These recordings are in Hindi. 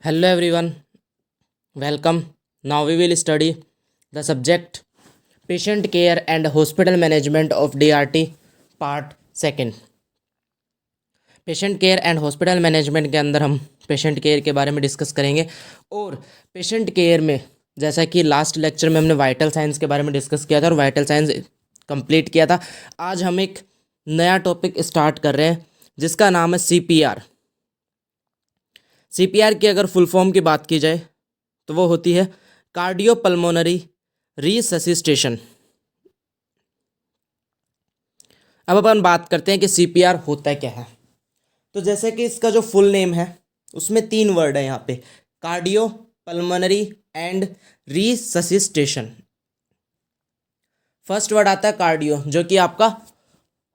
Hello everyone, welcome. Now we will study the subject patient care and hospital management of DRT part second. Patient care and hospital management के अंदर हम पेशेंट केयर के बारे में डिस्कस करेंगे और पेशेंट केयर में जैसा कि लास्ट लेक्चर में हमने वाइटल साइंस के बारे में डिस्कस किया था और वाइटल साइंस कंप्लीट किया था। आज हम एक नया टॉपिक स्टार्ट कर रहे हैं जिसका नाम है सीपीआर। सीपीआर की अगर फुल फॉर्म की बात की जाए तो वो होती है कार्डियोपल्मोनरी रिससिस्टेशन। अब अपन बात करते हैं कि सीपीआर होता क्या है। तो जैसे कि इसका जो फुल नेम है उसमें 3 वर्ड है यहाँ पे, cardio pulmonary and resuscitation. First word आता है कार्डियो, जो कि आपका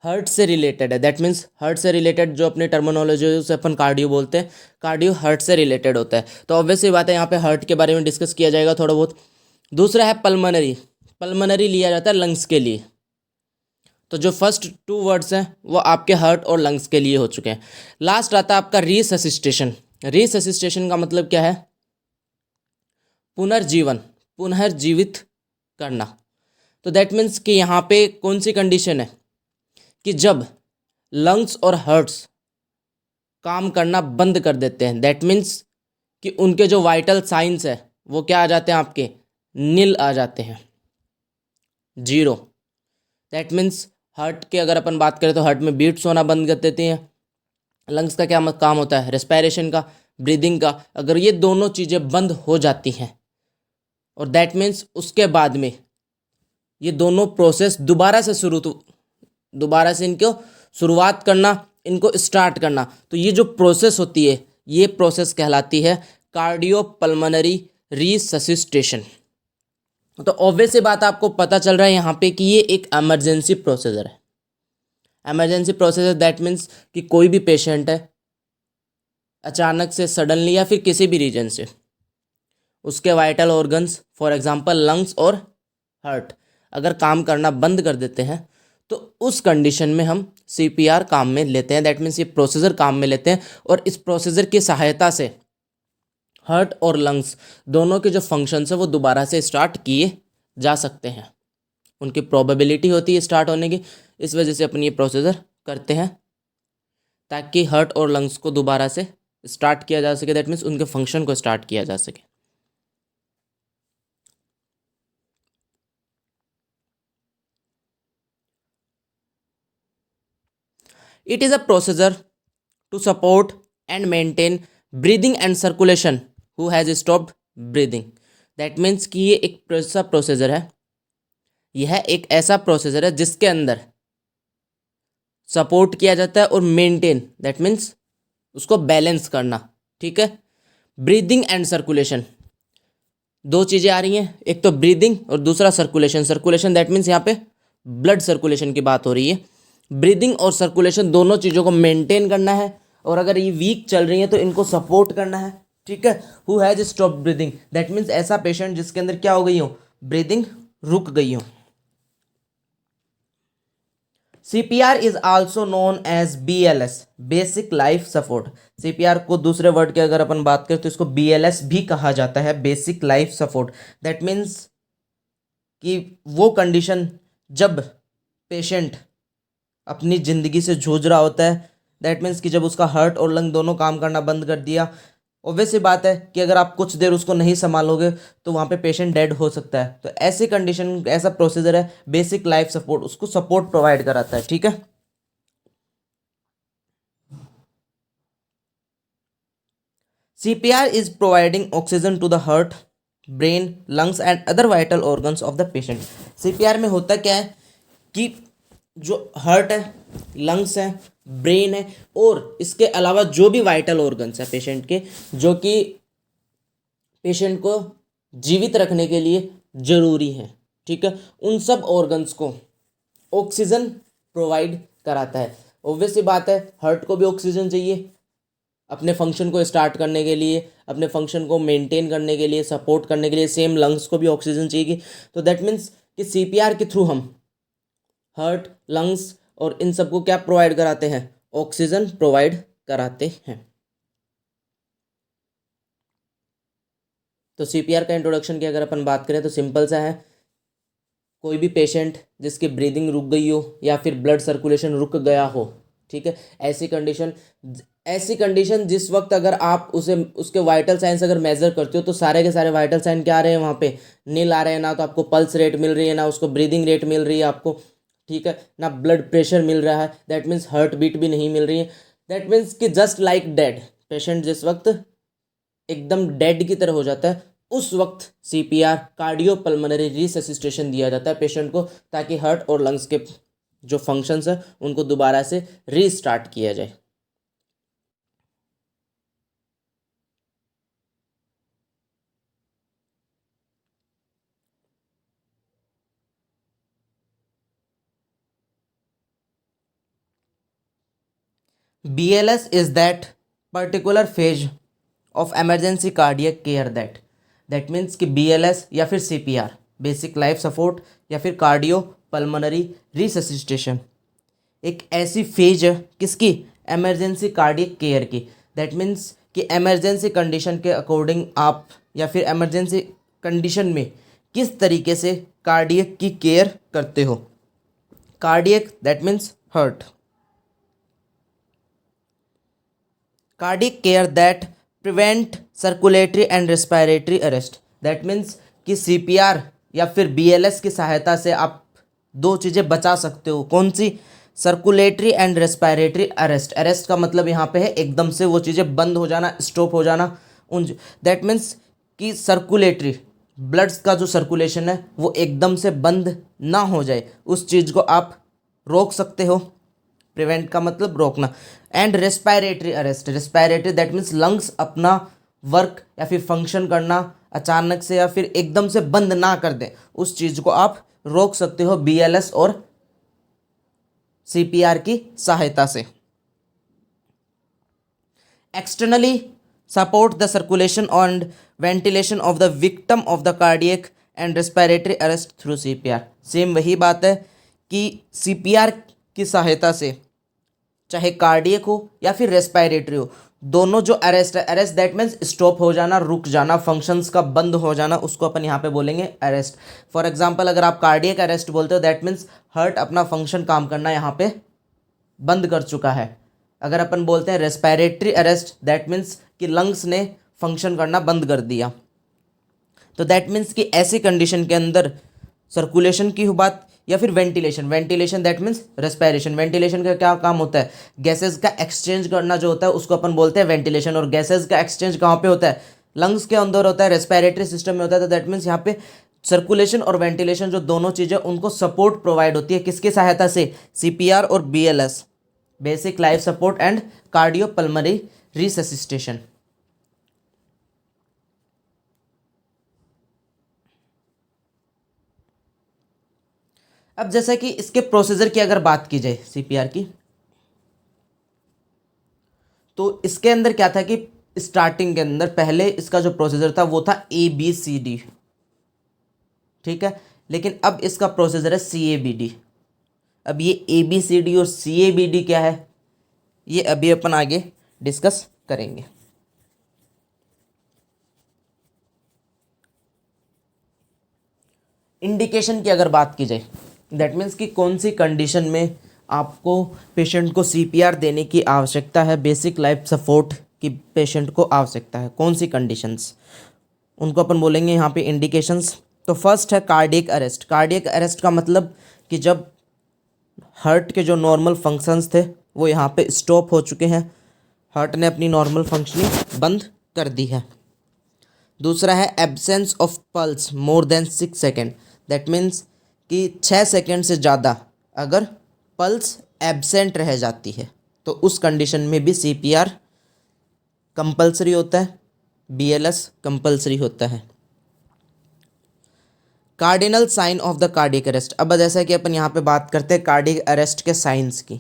हार्ट से रिलेटेड है। दैट मीन्स हार्ट से रिलेटेड जो अपनी टर्मिनोलॉजी है उसे अपन कार्डियो बोलते हैं। कार्डियो हार्ट से रिलेटेड होता है, तो ऑब्वियसली बात है यहाँ पे हार्ट के बारे में डिस्कस किया जाएगा थोड़ा बहुत। दूसरा है पल्मोनरी। पल्मोनरी लिया जाता है लंग्स के लिए। तो जो फर्स्ट 2 वर्ड्स हैं वो आपके हार्ट और लंग्स के लिए हो चुके हैं। लास्ट आता है आपका रिससिस्टेशन। रिससिस्टेशन का मतलब क्या है? पुनर्जीवन, पुनर्जीवित करना। तो दैट मीन्स कि यहाँ पे कौन सी कंडीशन है कि जब लंग्स और हार्ट्स काम करना बंद कर देते हैं, दैट मीन्स कि उनके जो वाइटल साइंस है वो क्या आ जाते हैं, आपके नील आ जाते हैं, जीरो। दैट मीन्स हार्ट के अगर अपन बात करें तो हार्ट में बीट्स होना बंद कर देती हैं। लंग्स का क्या काम होता है? रेस्पिरेशन का, ब्रीदिंग का। अगर ये दोनों चीज़ें बंद हो जाती हैं और दैट मीन्स उसके बाद में ये दोनों प्रोसेस दोबारा से इनको शुरुआत करना, इनको स्टार्ट करना, तो ये जो प्रोसेस होती है ये प्रोसेस कहलाती है कार्डियोपल्मोनरी रिससिस्टेशन। तो ऑब्वियस सी बात आपको पता चल रहा है यहाँ पे कि ये एक इमरजेंसी प्रोसीजर है। इमरजेंसी प्रोसीजर दैट मीन्स कि कोई भी पेशेंट है, अचानक से सडनली या फिर किसी भी रीजन से उसके vital organs for example lungs और हार्ट अगर काम करना बंद कर देते हैं तो उस कंडीशन में हम सीपीआर काम में लेते हैं। दैट मीन्स ये प्रोसीजर काम में लेते हैं और इस प्रोसीजर की सहायता से हार्ट और लंग्स दोनों के जो फंक्शंस है वो दोबारा से स्टार्ट किए जा सकते हैं। उनकी प्रोबेबिलिटी होती है स्टार्ट होने की, इस वजह से अपन ये प्रोसीजर करते हैं ताकि हार्ट और लंग्स को दोबारा से स्टार्ट किया जा सके। दैट मीन्स उनके फंक्शन को स्टार्ट किया जा सके। It is a procedure to support and maintain breathing and circulation who has stopped breathing. That means कि ये एक ऐसा प्रोसीजर है, यह एक ऐसा प्रोसीजर है जिसके अंदर सपोर्ट किया जाता है और मेंटेन, दैट मीन्स उसको बैलेंस करना। ठीक है, ब्रीदिंग एंड सर्कुलेशन, 2 चीज़ें आ रही हैं, एक तो ब्रीदिंग और दूसरा सर्कुलेशन। सर्कुलेशन दैट मीन्स यहाँ पे ब्लड सर्कुलेशन की बात हो रही है। ब्रीदिंग और सर्कुलेशन दोनों चीज़ों को मेंटेन करना है और अगर ये वीक चल रही है तो इनको सपोर्ट करना है। ठीक है, who has stop breathing that means ऐसा पेशेंट जिसके अंदर क्या हो गई हो, ब्रीदिंग रुक गई हो। CPR is also known as BLS, basic life support. CPR को दूसरे वर्ड के अगर अपन बात करें तो इसको बीएलएस भी कहा जाता है, basic life support. That means कि वो कंडीशन जब पेशेंट अपनी ज़िंदगी से जूझ रहा होता है, दैट मीन्स कि जब उसका हार्ट और लंग दोनों काम करना बंद कर दिया। ऑब्वियस सी बात है कि अगर आप कुछ देर उसको नहीं संभालोगे तो वहाँ पे पेशेंट डेड हो सकता है। तो ऐसी कंडीशन, ऐसा प्रोसीजर है बेसिक लाइफ सपोर्ट, उसको सपोर्ट प्रोवाइड कराता है। ठीक है, CPR is providing oxygen to the heart, brain, lungs and other vital organs of the patient. CPR में होता क्या है कि जो हार्ट है, लंग्स है, ब्रेन है और इसके अलावा जो भी वाइटल ऑर्गन्स है पेशेंट के, जो कि पेशेंट को जीवित रखने के लिए ज़रूरी है, ठीक है, उन सब ऑर्गन्स को ऑक्सीजन प्रोवाइड कराता है। ऑब्वियस सी बात है हार्ट को भी ऑक्सीजन चाहिए अपने फंक्शन को स्टार्ट करने के लिए, अपने फंक्शन को मेंटेन करने के लिए, सपोर्ट करने के लिए। सेम लंग्स को भी ऑक्सीजन चाहिए। तो दैट मीन्स कि सीपीआर के थ्रू हम हार्ट, लंग्स और इन सबको क्या प्रोवाइड कराते हैं, ऑक्सीजन प्रोवाइड कराते हैं। तो सीपीआर का इंट्रोडक्शन की अगर अपन बात करें तो सिंपल सा है, कोई भी पेशेंट जिसकी ब्रीदिंग रुक गई हो या फिर ब्लड सर्कुलेशन रुक गया हो, ठीक है, ऐसी कंडीशन जिस वक्त अगर आप उसे उसके वाइटल साइंस अगर मेजर करते हो तो सारे के सारे वाइटल साइन क्या आ रहे हैं वहाँ पे, नील आ रहे हैं, ना तो आपको पल्स रेट मिल रही है, ना उसको ब्रीदिंग रेट मिल रही है आपको, ठीक है, ना ब्लड प्रेशर मिल रहा है, दैट मीन्स हार्ट बीट भी नहीं मिल रही है, दैट मीन्स कि जस्ट लाइक डेड, पेशेंट जिस वक्त एकदम डेड की तरह हो जाता है उस वक्त सीपीआर कार्डियोपल्मोनरी रिससिटेशन दिया जाता है पेशेंट को, ताकि हार्ट और लंग्स के जो फंक्शंस हैं उनको दोबारा से रीस्टार्ट किया जाए। BLS is that particular phase of emergency cardiac care that means कि BLS या फिर CPR बेसिक लाइफ सपोर्ट या फिर कार्डियो पल्मोनरी रिससिटेशन एक ऐसी फेज है किसकी, एमरजेंसी कार्डियक केयर की, दैट मीन्स कि एमरजेंसी कंडीशन के अकॉर्डिंग आप या फिर एमरजेंसी कंडीशन में किस तरीके से कार्डियक की केयर करते हो। Cardiac that means heart, cardiac care that prevent circulatory and respiratory arrest, that means कि सीपीआर या फिर बीएलएस की सहायता से आप दो चीज़ें बचा सकते हो, कौन सी, circulatory and respiratory arrest, arrest का मतलब यहाँ पे है एकदम से वो चीज़ें बंद हो जाना, स्टॉप हो जाना, उन दैट मीन्स कि सर्कुलेटरी ब्लड्स का जो सर्कुलेशन है वो एकदम से बंद ना हो जाए, उस चीज़ को आप रोक सकते हो, प्रिवेंट का मतलब रोकना, and respiratory arrest, respiratory that means lungs अपना वर्क या फिर फंक्शन करना अचानक से या फिर एकदम से बंद ना कर दें, उस चीज़ को आप रोक सकते हो बीएलएस और सीपीआर की सहायता से। Externally support the circulation and ventilation of the victim of the cardiac and respiratory arrest through CPR, same वही बात है कि सीपीआर की सहायता से चाहे कार्डियक हो या फिर रेस्पिरेटरी हो, दोनों जो अरेस्ट है, अरेस्ट दैट मीन्स स्टॉप हो जाना, रुक जाना, फंक्शंस का बंद हो जाना, उसको अपन यहाँ पे बोलेंगे अरेस्ट। फॉर एग्जांपल अगर आप कार्डियक अरेस्ट बोलते हो दैट मीन्स हार्ट अपना फंक्शन काम करना यहाँ पे बंद कर चुका है। अगर अपन बोलते हैं रेस्पिरेटरी अरेस्ट दैट मीन्स कि लंग्स ने फंक्शन करना बंद कर दिया। तो दैट मीन्स कि ऐसी कंडीशन के अंदर सर्कुलेशन की बात या फिर ventilation, ventilation that means respiration, ventilation का क्या काम होता है, गैसेस का एक्सचेंज करना जो होता है उसको अपन बोलते हैं वेंटिलेशन, और गैसेस का एक्सचेंज कहाँ पे होता है, लंग्स के अंदर होता है, रेस्पिरेटरी सिस्टम में होता है। तो दैट मीन्स यहाँ पे सर्कुलेशन और वेंटिलेशन जो दोनों चीज़ें उनको सपोर्ट प्रोवाइड होती है, किसकी सहायता से, सीपीआर और BLS, basic life support and cardiopulmonary resuscitation. अब जैसा कि इसके प्रोसीजर की अगर बात की जाए सीपीआर की, तो इसके अंदर क्या था कि स्टार्टिंग के अंदर पहले इसका जो प्रोसीजर था वो था ABCD, ठीक है, लेकिन अब इसका प्रोसीजर है CABD। अब ये ABCD और CABD क्या है ये अभी अपन आगे डिस्कस करेंगे। इंडिकेशन की अगर बात की जाए दैट मीन्स कि कौन सी कंडीशन में आपको पेशेंट को सीपीआर देने की आवश्यकता है, बेसिक लाइफ सपोर्ट की पेशेंट को आवश्यकता है, कौन सी कंडीशंस, उनको अपन बोलेंगे यहाँ पे इंडिकेशंस। तो फर्स्ट है कार्डियक अरेस्ट। कार्डियक अरेस्ट का मतलब कि जब हार्ट के जो नॉर्मल फंक्शंस थे वो यहाँ पे स्टॉप हो चुके हैं, हार्ट ने अपनी नॉर्मल फंक्शनिंग बंद कर दी है। दूसरा है absence of pulse more than 6 second, that means कि 6 सेकेंड से ज़्यादा अगर पल्स एब्सेंट रह जाती है तो उस कंडीशन में भी सीपीआर कंपलसरी होता है, बीएलएस कंपलसरी होता है। Cardinal sign of the cardiac arrest. अब जैसा कि अपन यहाँ पे बात करते हैं कार्डियक अरेस्ट के साइंस की,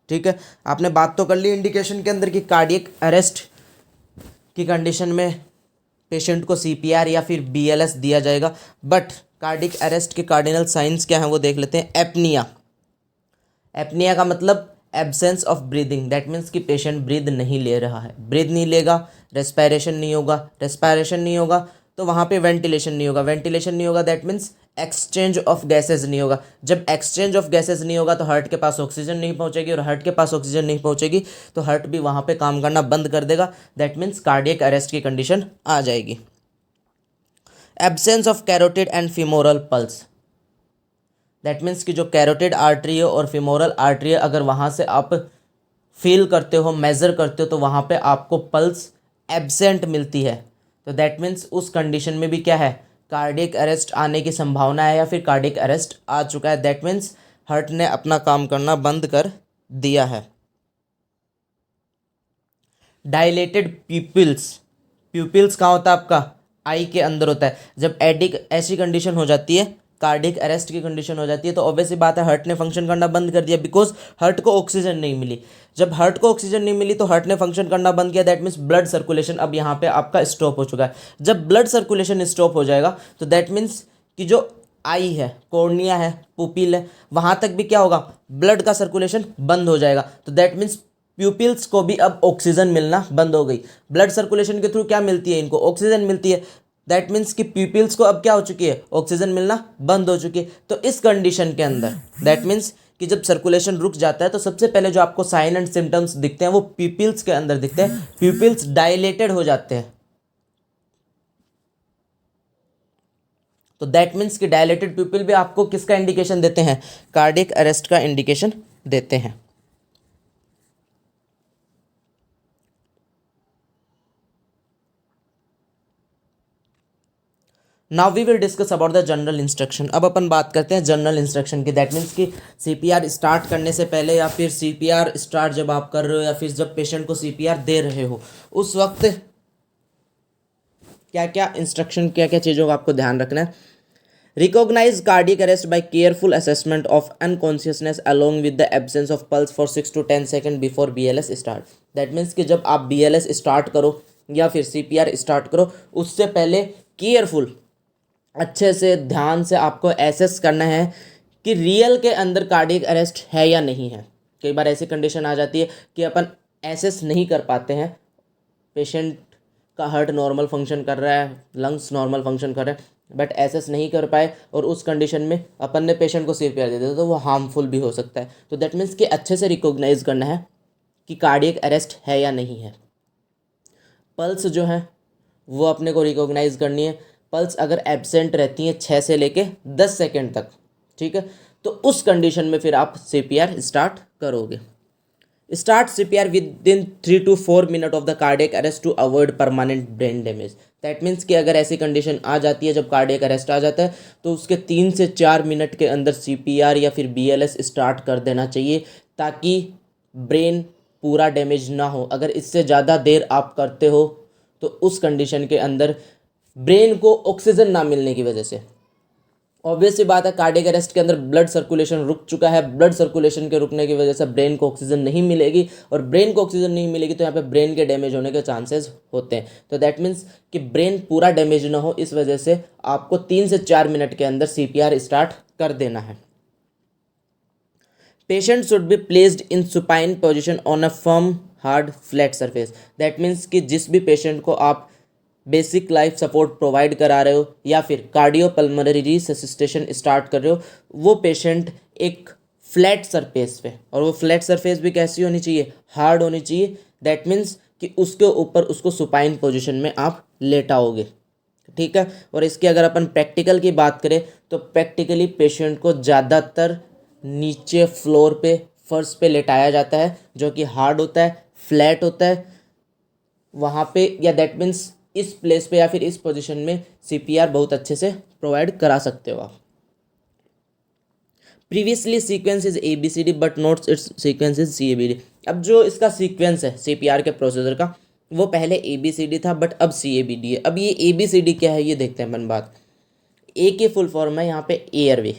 ठीक है, आपने बात तो कर ली इंडिकेशन के अंदर कि कार्डियक अरेस्ट की कंडीशन में पेशेंट को सीपीआर या फिर बीएलएस दिया जाएगा, बट कार्डियक अरेस्ट के कार्डिनल साइंस क्या हैं वो देख लेते हैं। एपनिया, एपनिया का मतलब absence of breathing, that means कि पेशेंट ब्रीद नहीं ले रहा है, ब्रीद नहीं लेगा, रेस्पिरेशन नहीं होगा, रेस्पिरेशन नहीं होगा तो वहाँ पे वेंटिलेशन नहीं होगा, वेंटिलेशन नहीं होगा that means exchange of gases नहीं होगा। जब एक्सचेंज ऑफ गैसेज नहीं होगा तो हार्ट के पास ऑक्सीजन नहीं पहुँचेगी, और हार्ट के पास ऑक्सीजन नहीं पहुँचेगी तो हार्ट भी वहाँ पे काम करना बंद कर देगा, दैट मीन्स कार्डियक अरेस्ट की कंडीशन आ जाएगी। Absence of carotid and femoral pulse, that means कि जो कैरोटिड आर्टरी है और फीमोरल आर्टरी है, अगर वहाँ से आप फील करते हो, मेज़र करते हो, तो वहाँ पे आपको पल्स एब्सेंट मिलती है, तो दैट मीन्स उस कंडीशन में भी क्या है, कार्डियक अरेस्ट आने की संभावना है या फिर कार्डियक अरेस्ट आ चुका है, दैट मीन्स हार्ट ने अपना काम करना बंद कर दिया है। डायलेटेड प्यूपिल्स, प्यूपिल्स कहाँ होता है आपका, आई के अंदर होता है। जब एडिक ऐसी कंडीशन हो जाती है, कार्डियक अरेस्ट की कंडीशन हो जाती है, तो ऑब्वियसली बात है हार्ट ने फंक्शन करना बंद कर दिया, बिकॉज हार्ट को ऑक्सीजन नहीं मिली। जब हार्ट को ऑक्सीजन नहीं मिली तो हार्ट ने फंक्शन करना बंद किया, दैट मीन्स ब्लड सर्कुलेशन अब यहाँ पे आपका स्टॉप हो चुका है। जब ब्लड सर्कुलेशन स्टॉप हो जाएगा तो दैट मीन्स कि जो आई है, कॉर्निया है, पुपिल है, वहाँ तक भी क्या होगा, ब्लड का सर्कुलेशन बंद हो जाएगा, तो दैट मीन्स प्यूपिल्स को भी अब ऑक्सीजन मिलना बंद हो गई। ब्लड सर्कुलेशन के थ्रू क्या मिलती है इनको, ऑक्सीजन मिलती है, दैट मीन्स कि प्यूपिल्स को अब क्या हो चुकी है, ऑक्सीजन मिलना बंद हो चुकी है। तो इस कंडीशन के अंदर दैट मीन्स कि जब सर्कुलेशन रुक जाता है तो सबसे पहले जो आपको साइन एंड सिम्टम्स दिखते हैं वो प्यूपिल्स के अंदर दिखते हैं, प्यूपिल्स डायलेटेड हो जाते हैं। तो दैट मीन्स कि डायलेटेड प्यूपिल भी आपको किसका इंडिकेशन देते हैं, कार्डियक अरेस्ट का इंडिकेशन देते हैं। Now we will discuss about the general instruction. अब अपन बात करते हैं जनरल इंस्ट्रक्शन की, दैट मीन्स कि सीपीआर स्टार्ट करने से पहले या फिर सीपीआर स्टार्ट जब आप कर रहे हो या फिर जब पेशेंट को सीपीआर दे रहे हो उस वक्त क्या क्या इंस्ट्रक्शन, क्या क्या चीज़ों का आपको ध्यान रखना है। Recognise cardiac arrest by careful assessment of unconsciousness along with the absence of pulse for 6 to 10 second before BLS start. That means कि जब आप बीएलएस स्टार्ट करो या फिर सीपीआर स्टार्ट करो उससे पहले केयरफुल, अच्छे से ध्यान से आपको एसेस करना है कि रियल के अंदर कार्डियक अरेस्ट है या नहीं है। कई बार ऐसी कंडीशन आ जाती है कि अपन एसेस नहीं कर पाते हैं, पेशेंट का हार्ट नॉर्मल फंक्शन कर रहा है, लंग्स नॉर्मल फंक्शन कर रहे हैं, बट एसेस नहीं कर पाए और उस कंडीशन में अपन ने पेशेंट को सीपीआर दे दिया तो वो हार्मफुल भी हो सकता है। तो दैट मीन्स कि अच्छे से रिकॉग्नाइज करना है कि कार्डियक अरेस्ट है या नहीं है। पल्स जो है वो अपने को रिकॉग्नाइज करनी है। पल्स अगर एब्सेंट रहती हैं 6 से लेके 10 सेकेंड तक, ठीक है, तो उस कंडीशन में फिर आप सीपीआर स्टार्ट करोगे। Start CPR within 3 to 4 minute of the cardiac arrest to avoid permanent brain damage. That means कि अगर ऐसी कंडीशन आ जाती है जब कार्डियक अरेस्ट आ जाता है तो उसके 3 से 4 मिनट के अंदर सीपीआर या फिर बीएलएस स्टार्ट कर देना चाहिए ताकि ब्रेन पूरा डैमेज ना हो। अगर इससे ज़्यादा देर आप करते हो तो उस कंडीशन के अंदर ब्रेन को ऑक्सीजन ना मिलने की वजह से, ऑब्वियस सी बात है कार्डियक अरेस्ट के अंदर ब्लड सर्कुलेशन रुक चुका है, ब्लड सर्कुलेशन के रुकने की वजह से ब्रेन को ऑक्सीजन नहीं मिलेगी और ब्रेन को ऑक्सीजन नहीं मिलेगी तो यहाँ पे ब्रेन के डैमेज होने के चांसेस होते हैं। तो दैट मीन्स कि ब्रेन पूरा डैमेज ना हो, इस वजह से आपको 3 से 4 मिनट के अंदर सीपीआर स्टार्ट कर देना है। Patient should be placed in supine position on a firm hard flat surface. That means कि जिस भी पेशेंट को आप बेसिक लाइफ सपोर्ट प्रोवाइड करा रहे हो या फिर कार्डियोपल्मोनरी रिससिटेशन स्टार्ट कर रहे हो वो पेशेंट एक फ्लैट सरफेस पे, और वो फ्लैट सरफेस भी कैसी होनी चाहिए, हार्ड होनी चाहिए। दैट मीन्स कि उसके ऊपर उसको सुपाइन पोजीशन में आप लेटाओगे, ठीक है। और इसकी अगर अपन प्रैक्टिकल की बात करें तो प्रैक्टिकली पेशेंट को ज़्यादातर नीचे फ्लोर पे, फर्श पे लेटाया जाता है जो कि हार्ड होता है, फ्लैट होता है वहाँ पे, या दैट मीन्स इस प्लेस पे या फिर इस पोजीशन में सीपीआर बहुत अच्छे से प्रोवाइड करा सकते हो आप। Previously sequence is ABCD but note it's sequence is CABD। अब जो इसका सीक्वेंस है सीपीआर के प्रोसीजर का वो पहले ABCD था बट अब CABD है। अब ये ABCD क्या है ये देखते हैं अपन बात। A की फुल फॉर्म है यहाँ पे एयरवे,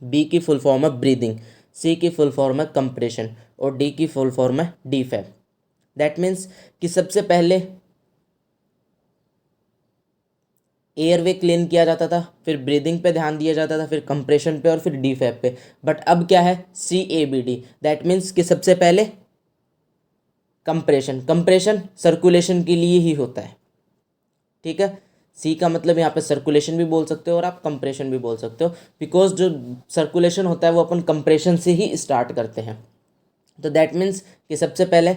B की फुल फॉर्म है ब्रीदिंग, C की फुल फॉर्म है कंप्रेशन और D की फुल फॉर्म है डीफैब। दैट मीन्स कि सबसे पहले एयरवे क्लीन किया जाता था, फिर ब्रीदिंग पे ध्यान दिया जाता था, फिर कंप्रेशन पे और फिर डीफैब पे। बट अब क्या है CABD। दैट मीन्स कि सबसे पहले कंप्रेशन, कंप्रेशन सर्कुलेशन के लिए ही होता है, ठीक है। सी का मतलब यहाँ पे सर्कुलेशन भी बोल सकते हो और आप कंप्रेशन भी बोल सकते हो, बिकॉज जो सर्कुलेशन होता है वो अपन कंप्रेशन से ही स्टार्ट करते हैं। तो दैट मीन्स कि सबसे पहले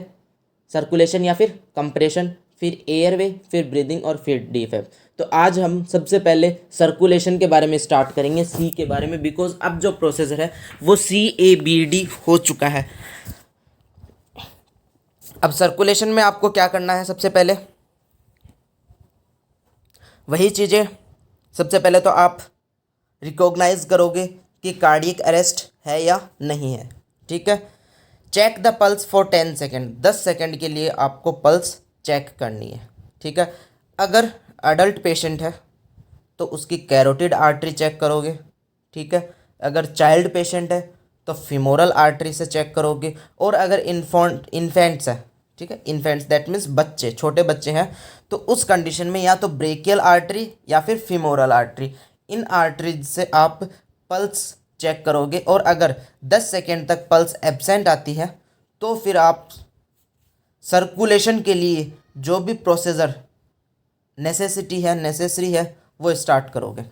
सर्कुलेशन या फिर कंप्रेशन, फिर एयरवे, फिर ब्रीदिंग और फिर डीफैब। तो आज हम सबसे पहले सर्कुलेशन के बारे में स्टार्ट करेंगे, सी के बारे में, बिकॉज अब जो प्रोसेसर है वो CABD हो चुका है। अब सर्कुलेशन में आपको क्या करना है, सबसे पहले वही चीज़ें, सबसे पहले तो आप रिकॉग्नाइज करोगे कि कार्डियक अरेस्ट है या नहीं है, ठीक है। Check the pulse for 10 second, 10 second के लिए आपको पल्स चेक करनी है, ठीक है। अगर अडल्ट पेशेंट है तो उसकी कैरोटिड आर्टरी चेक करोगे, ठीक है। अगर चाइल्ड पेशेंट है तो फीमोरल आर्टरी से चेक करोगे, और अगर इन्फेंट्स है, ठीक है, इन्फेंट्स दैट मीन्स बच्चे, छोटे बच्चे हैं, तो उस कंडीशन में या तो ब्रेकियल आर्टरी या फिर फीमोरल आर्टरी, इन आर्टरीज से आप पल्स चेक करोगे। और अगर 10 सेकेंड तक पल्स एब्सेंट आती है तो फिर आप सर्कुलेशन के लिए जो भी प्रोसीजर नेसेसरी है वो स्टार्ट करोगे।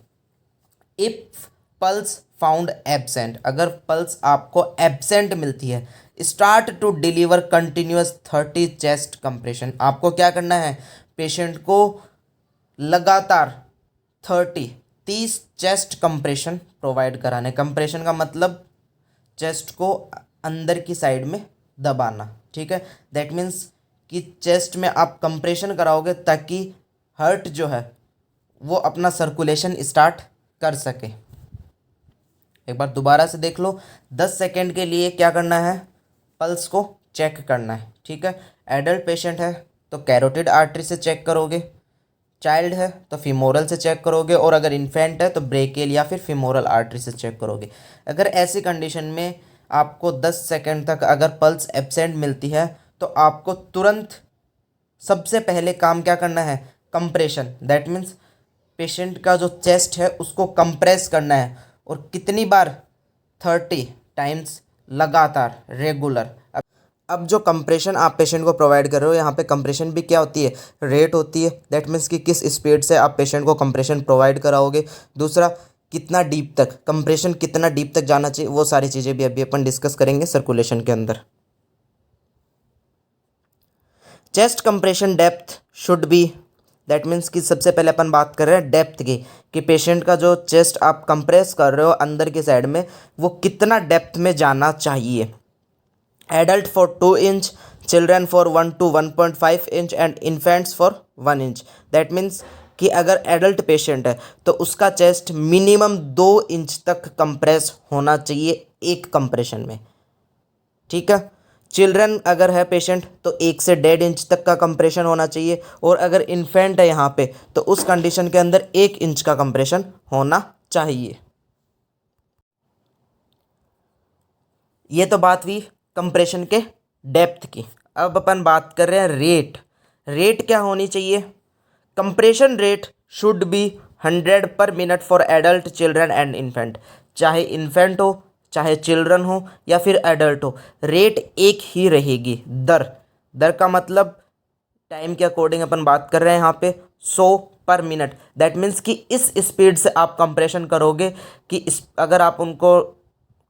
इफ़ पल्स फाउंड एब्सेंट, अगर पल्स आपको एब्सेंट मिलती है, start to deliver continuous 30 chest compression. आपको क्या करना है, पेशेंट को लगातार 30 चेस्ट कंप्रेशन प्रोवाइड कराने। कंप्रेशन का मतलब चेस्ट को अंदर की साइड में दबाना, ठीक है। दैट मीन्स कि चेस्ट में आप कंप्रेशन कराओगे ताकि हार्ट जो है वो अपना सर्कुलेशन स्टार्ट कर सके। एक बार दोबारा से देख लो, 10 सेकेंड के लिए क्या करना है, पल्स को चेक करना है, ठीक है। एडल्ट पेशेंट है तो कैरोटिड आर्टरी से चेक करोगे, चाइल्ड है तो फीमोरल से चेक करोगे, और अगर इन्फेंट है तो ब्रेकियल या फिर फीमोरल आर्टरी से चेक करोगे। अगर ऐसी कंडीशन में आपको 10 सेकेंड तक अगर पल्स एब्सेंट मिलती है तो आपको तुरंत सबसे पहले काम क्या करना है, कंप्रेशन। दैट मीन्स पेशेंट का जो चेस्ट है उसको कंप्रेस करना है, और कितनी बार, 30 टाइम्स लगातार, रेगुलर। अब जो कंप्रेशन आप पेशेंट को प्रोवाइड कर रहे हो, यहाँ पे कंप्रेशन भी क्या होती है, रेट होती है। दैट मीन्स कि किस स्पीड से आप पेशेंट को कंप्रेशन प्रोवाइड कराओगे। दूसरा, कितना डीप तक कंप्रेशन, कितना डीप तक जाना चाहिए, वो सारी चीज़ें भी अभी अपन डिस्कस करेंगे सर्कुलेशन के अंदर। Chest compression depth should be, that means कि सबसे पहले अपन बात कर रहे हैं डेप्थ की, कि पेशेंट का जो चेस्ट आप कंप्रेस कर रहे हो अंदर की साइड में, वो कितना डेप्थ में जाना चाहिए। Adult for 2 inch, children for 1 to 1.5 inch and infants for 1 inch. That means कि अगर एडल्ट पेशेंट है तो उसका चेस्ट मिनिमम 2 इंच तक कंप्रेस होना चाहिए एक कंप्रेशन में, ठीक है। चिल्ड्रन अगर है पेशेंट तो 1 से 1.5 इंच तक का कंप्रेशन होना चाहिए, और अगर इन्फेंट है यहाँ पे तो उस कंडीशन के अंदर 1 इंच का कंप्रेशन होना चाहिए। ये तो बात हुई कंप्रेशन के डेप्थ की। अब अपन बात कर रहे हैं रेट। रेट क्या होनी चाहिए, कंप्रेशन रेट शुड बी 100 पर minute for adult, children and infant. चाहे इन्फेंट हो, चाहे चिल्ड्रन हो या फिर एडल्ट हो, रेट एक ही रहेगी। दर, दर का मतलब टाइम के अकॉर्डिंग अपन बात कर रहे हैं यहाँ पे 100 पर मिनट। दैट मीन्स कि इस स्पीड से आप कंप्रेशन करोगे कि अगर आप उनको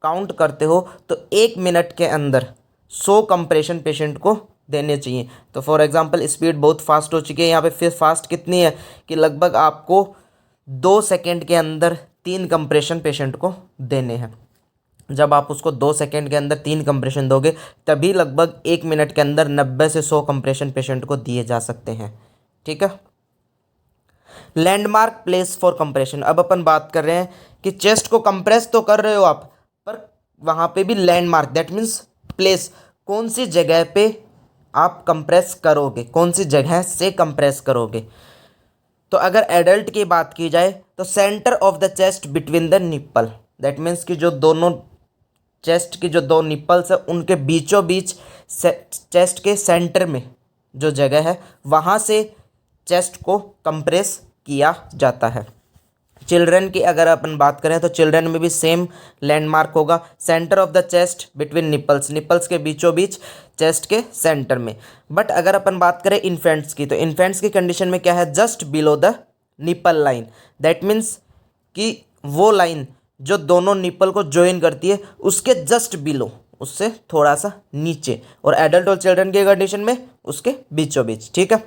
काउंट करते हो तो 1 मिनट के अंदर 100 कंप्रेशन पेशेंट को देने चाहिए। तो फॉर एग्जांपल स्पीड बहुत फास्ट हो चुकी है यहाँ पे, फिर फास्ट कितनी है कि लगभग आपको 2 सेकेंड के अंदर 3 कंप्रेशन पेशेंट को देने हैं। जब आप उसको 2 सेकेंड के अंदर 3 कंप्रेशन दोगे तभी लगभग 1 मिनट के अंदर 90 से 100 कंप्रेशन पेशेंट को दिए जा सकते हैं, ठीक है। Landmark place for compression. अब अपन बात कर रहे हैं कि चेस्ट को कंप्रेस तो कर रहे हो आप, पर वहाँ पे भी लैंडमार्क, दैट मीन्स प्लेस, कौन सी जगह पे आप कंप्रेस करोगे, कौन सी जगह से कंप्रेस करोगे। तो अगर एडल्ट की बात की जाए तो centre of the chest between the nipple, that means कि जो दोनों चेस्ट की जो 2 निप्पल्स है उनके बीचों बीच चेस्ट के सेंटर में जो जगह है वहाँ से चेस्ट को कंप्रेस किया जाता है। चिल्ड्रन की अगर अपन बात करें तो चिल्ड्रन में भी सेम लैंडमार्क होगा, centre of the chest between nipples, nipples के बीचों बीच चेस्ट के सेंटर में। बट अगर अपन बात करें इन्फेंट्स की, तो इन्फेंट्स की कंडीशन में क्या है, just below the nipple line, that means कि वो लाइन जो दोनों निपल को ज्वाइन करती है उसके जस्ट बिलो, उससे थोड़ा सा नीचे, और एडल्ट और चिल्ड्रन के कंडीशन में उसके बीचों बीच, ठीक है।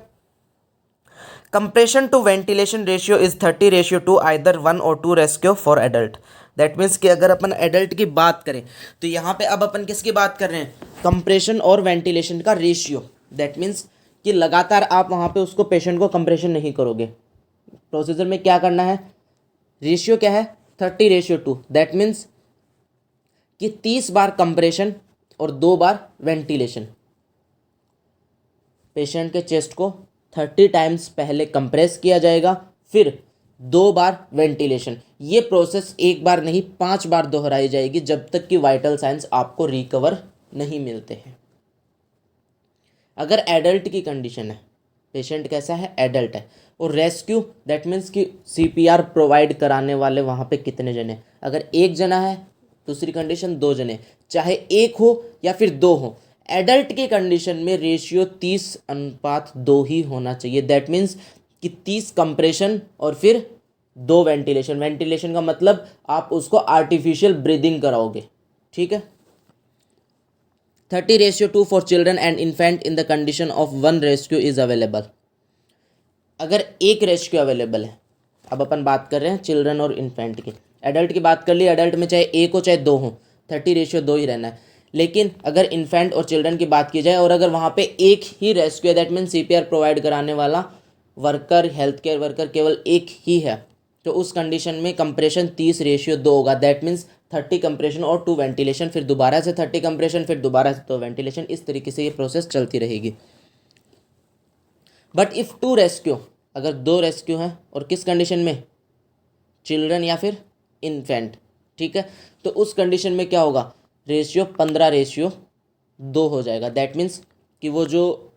Compression to ventilation ratio is 30:2 either 1 और 2 rescue for adult. That means कि अगर अपन एडल्ट की बात करें तो यहाँ पे अब अपन किसकी बात कर रहे हैं, कंप्रेशन और वेंटिलेशन का रेशियो। दैट मीन्स कि लगातार आप वहाँ पे उसको पेशेंट को कंप्रेशन नहीं करोगे, प्रोसीजर में क्या करना है, रेशियो क्या है 30:2। दैट मीन्स कि 30 बार कंप्रेशन और 2 बार वेंटिलेशन। पेशेंट के चेस्ट को 30 टाइम्स पहले कंप्रेस किया जाएगा, फिर 2 बार वेंटिलेशन। ये प्रोसेस एक बार नहीं 5 बार दोहराई जाएगी जब तक कि वाइटल साइंस आपको रिकवर नहीं मिलते हैं। अगर एडल्ट की कंडीशन है, पेशेंट कैसा है, एडल्ट है, और रेस्क्यू दैट मीन्स कि सीपीआर प्रोवाइड कराने वाले वहाँ पे कितने जने, अगर एक जना है, दूसरी कंडीशन 2 जने, चाहे एक हो या फिर 2 हो, एडल्ट की कंडीशन में रेशियो 30:2 ही होना चाहिए। दैट मीन्स कि 30 कंप्रेशन और फिर 2 वेंटिलेशन। वेंटिलेशन का मतलब आप उसको आर्टिफिशियल ब्रीदिंग कराओगे, ठीक है। 30:2 for children and infant in the condition of 1 rescue is available. अगर एक रेस्क्यू अवेलेबल है, अब अपन बात कर रहे हैं चिल्ड्रन और इन्फेंट की, एडल्ट की बात कर ली, एडल्ट में चाहे एक हो चाहे 2 हो, 30:2 ही रहना है। लेकिन अगर इन्फेंट और चिल्ड्रन की बात की जाए और अगर वहाँ पे एक ही रेस्क्यू है, दैट मीन सीपीआर प्रोवाइड कराने वाला वर्कर, हेल्थ केयर वर्कर केवल एक ही है, तो उस कंडीशन में कंप्रेशन 30:2 होगा। दैट मीन्स 30 कंप्रेशन और 2 वेंटिलेशन, फिर दोबारा से 30 कंप्रेशन, फिर दोबारा से 2 वेंटिलेशन। इस तरीके से ये प्रोसेस चलती रहेगी। बट इफ़ 2 रेस्क्यू, अगर 2 रेस्क्यू हैं और किस कंडीशन में, चिल्ड्रन या फिर इन्फेंट, ठीक है, तो उस कंडीशन में क्या होगा, रेशियो 15:2 हो जाएगा। दैट मीन्स कि वो जो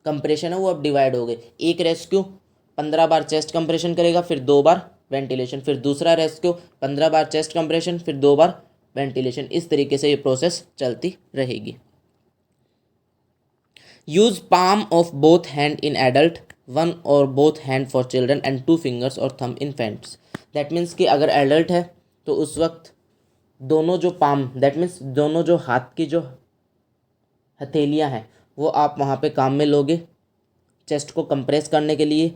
कंप्रेशन है वो अब डिवाइड हो गए। एक रेस्क्यू 15 बार चेस्ट कंप्रेशन करेगा, फिर 2 बार वेंटिलेशन, फिर दूसरा रेस्क्यू 15 बार चेस्ट कंप्रेशन, फिर 2 बार वेंटिलेशन। इस तरीके से ये प्रोसेस चलती रहेगी। Use palm of both hand in adult, 1 और both hand for children and 2 fingers और थंब इन्फेंट्स। दैट मीन्स कि अगर एडल्ट है तो उस वक्त दोनों जो पाम, दैट मीन्स दोनों जो हाथ की जो हथेलियां हैं वो आप वहाँ पे काम में लोगे चेस्ट को कंप्रेस करने के लिए।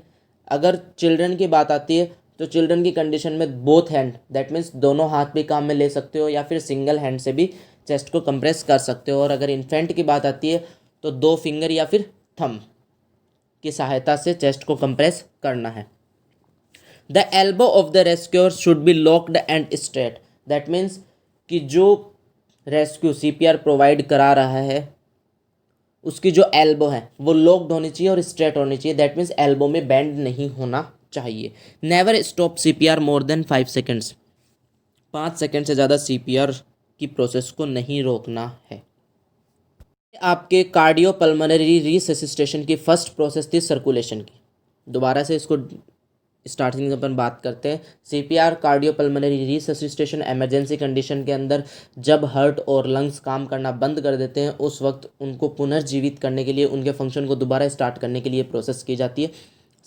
अगर चिल्ड्रन की बात आती है तो चिल्ड्रन की कंडीशन में बोथ हैंड, दैट मीन्स दोनों हाथ भी काम में ले सकते हो या फिर सिंगल हैंड से भी चेस्ट को कंप्रेस कर सकते हो। और अगर इन्फेंट की बात आती है तो 2 फिंगर या फिर थंब की सहायता से चेस्ट को कंप्रेस करना है। The elbow of the rescuer should be locked and straight. That means कि जो रेस्क्यू सीपीआर प्रोवाइड करा रहा है उसकी जो एल्बो है वो लॉक्ड होनी चाहिए और स्ट्रेट होनी चाहिए। दैट मीन्स एल्बो में बेंड नहीं होना चाहिए। Never stop CPR more than 5 seconds. 5 second से ज़्यादा सीपीआर की प्रोसेस को नहीं रोकना है। आपके कार्डियो पल्मोनरी रिससिस्टेशन की फर्स्ट प्रोसेस थी सर्कुलेशन की। दोबारा से इसको स्टार्टिंग में अपन बात करते हैं। CPR cardio pulmonary resuscitation emergency condition के अंदर जब हार्ट और लंग्स काम करना बंद कर देते हैं उस वक्त उनको पुनर्जीवित करने के लिए, उनके फंक्शन को दोबारा स्टार्ट करने के लिए प्रोसेस की जाती है।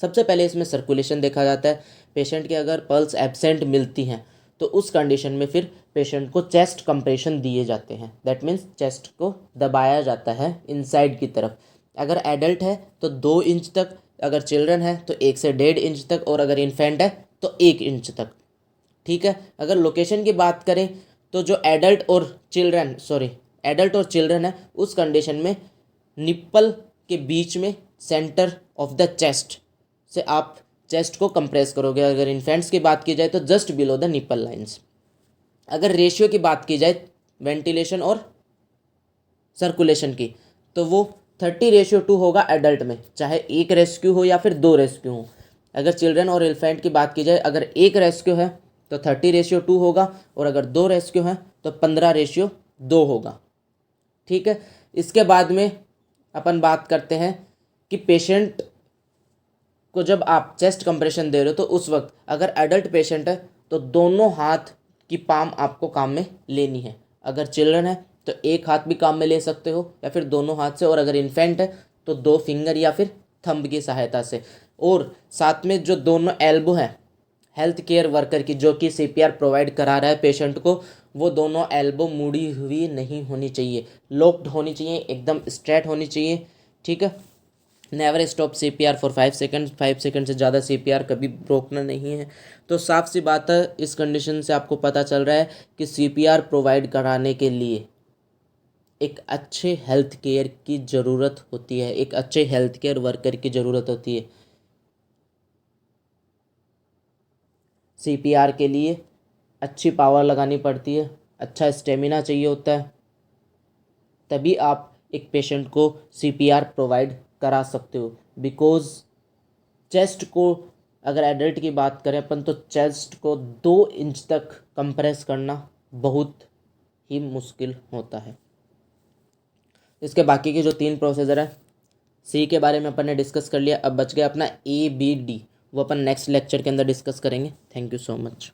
सबसे पहले इसमें सर्कुलेशन देखा जाता है। पेशेंट की अगर पल्स एब्सेंट मिलती हैं तो उस कंडीशन में फिर पेशेंट को चेस्ट कंप्रेशन दिए जाते हैं। दैट मीन्स चेस्ट को दबाया जाता है इनसाइड की तरफ। अगर एडल्ट है तो 2 इंच तक, अगर चिल्ड्रन है तो 1 से 1.5 इंच तक, और अगर इन्फेंट है तो 1 इंच तक, ठीक है। अगर लोकेशन की बात करें तो जो एडल्ट और चिल्ड्रन है उस कंडीशन में निप्पल के बीच में सेंटर ऑफ द चेस्ट से आप चेस्ट को कंप्रेस करोगे। अगर इन्फेंट्स की बात की जाए तो just below the nipple lines. अगर रेशियो की बात की जाए वेंटिलेशन और सर्कुलेशन की तो वो 30:2 होगा एडल्ट में, चाहे एक रेस्क्यू हो या फिर 2 रेस्क्यू हो। अगर चिल्ड्रन और इन्फेंट की बात की जाए, अगर एक रेस्क्यू है तो 30:2 होगा, और अगर 2 रेस्क्यू हैं तो 15:2 होगा, ठीक है। इसके बाद में अपन बात करते हैं कि पेशेंट को जब आप चेस्ट कंप्रेशन दे रहे हो तो उस वक्त अगर एडल्ट पेशेंट है तो दोनों हाथ की पाम आपको काम में लेनी है। अगर चिल्ड्रन है तो एक हाथ भी काम में ले सकते हो या फिर दोनों हाथ से, और अगर इन्फेंट है तो 2 फिंगर या फिर थंब की सहायता से। और साथ में जो दोनों एल्बो हैं हेल्थ केयर वर्कर की जो कि सीपीआर प्रोवाइड करा रहा है पेशेंट को, वो दोनों एल्बो मुड़ी हुई नहीं होनी चाहिए, लॉक्ड होनी चाहिए, एकदम स्ट्रेट होनी चाहिए। ठीक है। Never stop CPR for 5 second, 5 second से ज़्यादा सीपीआर कभी रोकना नहीं है। तो साफ सी बात है, इस कंडीशन से आपको पता चल रहा है कि सीपीआर प्रोवाइड कराने के लिए एक अच्छे हेल्थ केयर की ज़रूरत होती है, एक अच्छे हेल्थ केयर वर्कर की ज़रूरत होती है। सीपीआर के लिए अच्छी पावर लगानी पड़ती है, अच्छा स्टेमिना चाहिए होता है, तभी आप एक पेशेंट को सीपीआर प्रोवाइड करा सकते हो। बिकॉज चेस्ट को, अगर एडल्ट की बात करें अपन, तो चेस्ट को 2 इंच तक कंप्रेस करना बहुत ही मुश्किल होता है। इसके बाकी के जो 3 प्रोसीजर है, सी के बारे में अपन ने डिस्कस कर लिया। अब बच गया अपना ABD, वो अपन नेक्स्ट लेक्चर के अंदर डिस्कस करेंगे। Thank you so much.